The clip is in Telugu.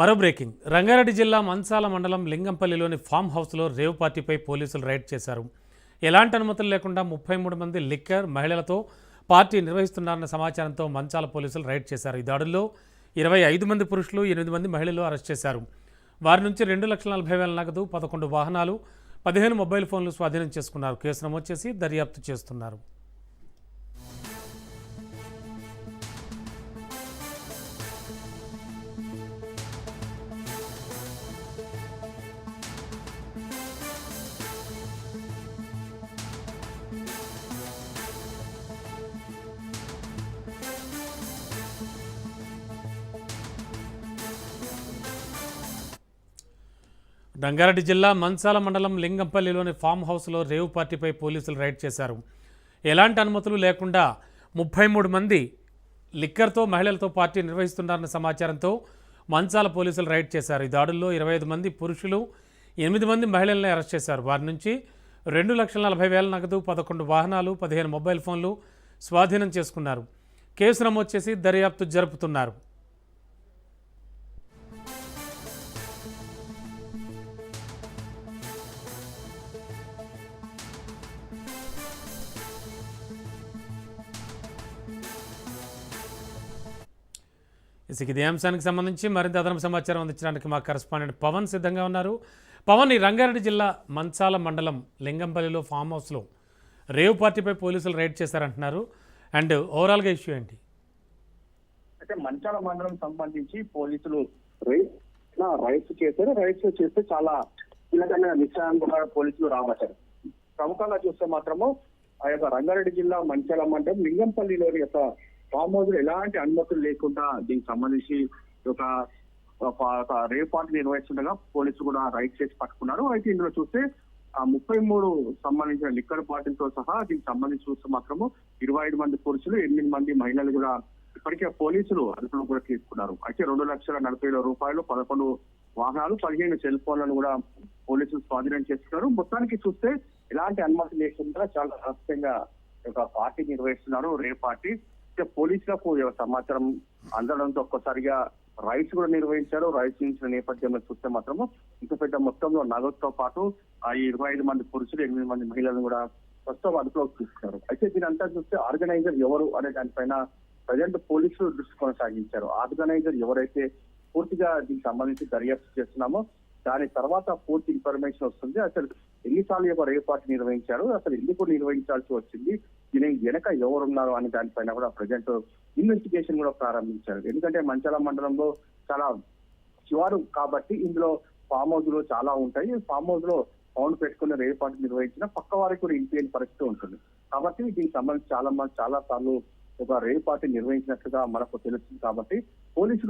మరో బ్రేకింగ్ రంగారెడ్డి జిల్లా మంచాల మండలం లింగంపల్లిలోని ఫామ్ హౌస్లో రేవ్ పార్టీపై పోలీసులు రైడ్ చేశారు. ఎలాంటి అనుమతులు లేకుండా 33 మంది లిక్కర్ మహిళలతో పార్టీ నిర్వహిస్తున్నారన్న సమాచారంతో మంచాల పోలీసులు రైడ్ చేశారు. ఈ దాడుల్లో 25 మంది పురుషులు 8 మంది మహిళలు అరెస్ట్ చేశారు. వారి నుంచి 2,40,000 నగదు, 11 వాహనాలు, 15 మొబైల్ ఫోన్లు స్వాధీనం చేసుకున్నారు. కేసు నమోదు చేసి దర్యాప్తు చేస్తున్నారు. రంగారెడ్డి జిల్లా మంచాల మండలం లింగంపల్లిలోని ఫామ్ హౌస్లో రేవ్ పార్టీపై పోలీసులు రైడ్ చేశారు. ఎలాంటి అనుమతులు లేకుండా 33 మంది లిక్కర్తో మహిళలతో పార్టీ నిర్వహిస్తున్నారన్న సమాచారంతో మంచాల పోలీసులు రైడ్ చేశారు. ఈ దాడుల్లో 25 మంది పురుషులు 8 మంది మహిళల్ని అరెస్ట్ చేశారు. వారి నుంచి 2,40,000 నగదు, 11 వాహనాలు, 15 మొబైల్ ఫోన్లు స్వాధీనం చేసుకున్నారు. కేసు నమోదు చేసి దర్యాప్తు జరుపుతున్నారు. ఇదే అంశానికి సంబంధించి మరింత అదనపు సమాచారం అందించడానికి మా కరెస్పాండెంట్ పవన్ సిద్ధంగా ఉన్నారు. పవన్, ఈ రంగారెడ్డి జిల్లా మంచాల మండలం లింగంపల్లిలో ఫామ్ హౌస్లో రేవ్ పార్టీపై పోలీసులు రైడ్ చేశారంటున్నారు. అండ్ ఓవరాల్గా ఇష్యూ ఏంటి? అయితే మంచాల మండలం సంబంధించి పోలీసులు రైడ్స్ చేశారు. రైడ్స్ చేస్తే చాలా కీలకమైన విషయాన్ని కూడా పోలీసులు రాబట్టారు. ప్రముఖంగా చూస్తే మాత్రము ఆ యొక్క రంగారెడ్డి జిల్లా మంచాల మండలం లింగంపల్లిలోని యొక్క ఫామ్ హౌస్ ఎలాంటి అనుమతులు లేకుండా దీనికి సంబంధించి ఒక రేవ్ పార్టీ నిర్వహిస్తుండగా పోలీసులు కూడా రైడ్ చేసి పట్టుకున్నారు. అయితే ఇందులో చూస్తే 33 సంబంధించిన లిక్కర్ పార్టీలతో సహా దీనికి సంబంధించి చూస్తే మాత్రము 25 మంది పురుషులు, 8 మంది మహిళలు కూడా ఇప్పటికే పోలీసులు అదుపులో కూడా తీసుకున్నారు. అయితే 2,40,000 రూపాయలు, 11 వాహనాలు, 15 సెల్ ఫోన్లను కూడా పోలీసులు స్వాధీనం చేసుకున్నారు. మొత్తానికి చూస్తే ఎలాంటి అనుమతి లేకుండా చాలా రహస్యంగా ఒక పార్టీ నిర్వహిస్తున్నారు, రేవ్ పార్టీ. పోలీసులకు సమాచారం అందడంతో ఒక్కసారిగా రైడ్స్ కూడా నిర్వహించారు. రైడ్స్ నుంచి నేపథ్యంలో చూస్తే మాత్రము ఇంత పెద్ద మొత్తంలో నగదుతో పాటు ఈ 25 మంది పురుషులు, 8 మంది మహిళలను కూడా ప్రస్తుతం అదుపులోకి తీసుకున్నారు. అయితే దీనంతా చూస్తే ఆర్గనైజర్ ఎవరు అనే దానిపైన ప్రజెంట్ పోలీసులు దృష్టి కొనసాగించారు. ఆర్గనైజర్ ఎవరైతే పూర్తిగా దీనికి సంబంధించి దర్యాప్తు చేస్తున్నామో దాని తర్వాత పూర్తి ఇన్ఫర్మేషన్ వస్తుంది. అసలు ఎన్నిసార్లు ఒక రేవ్ పార్టీ నిర్వహించారు, అసలు ఎందుకు నిర్వహించాల్సి వచ్చింది, దీని వెనక ఎవరున్నారు అనే దానిపైన కూడా ప్రజెంట్ ఇన్వెస్టిగేషన్ కూడా ప్రారంభించారు. ఎందుకంటే మంచాల మండలంలో చాలా శివారు కాబట్టి ఇందులో ఫామ్ హౌస్ లో చాలా ఉంటాయి. ఫామ్ హౌస్ లో పౌండ్ పెట్టుకుని రేవ్ పార్టీ నిర్వహించిన పక్క వారికి కూడా ఇంటి పరిస్థితి ఉంటుంది. కాబట్టి దీనికి సంబంధించి చాలా సార్లు ఒక రేవ్ పార్టీ నిర్వహించినట్లుగా మనకు తెలుస్తుంది. కాబట్టి పోలీసులు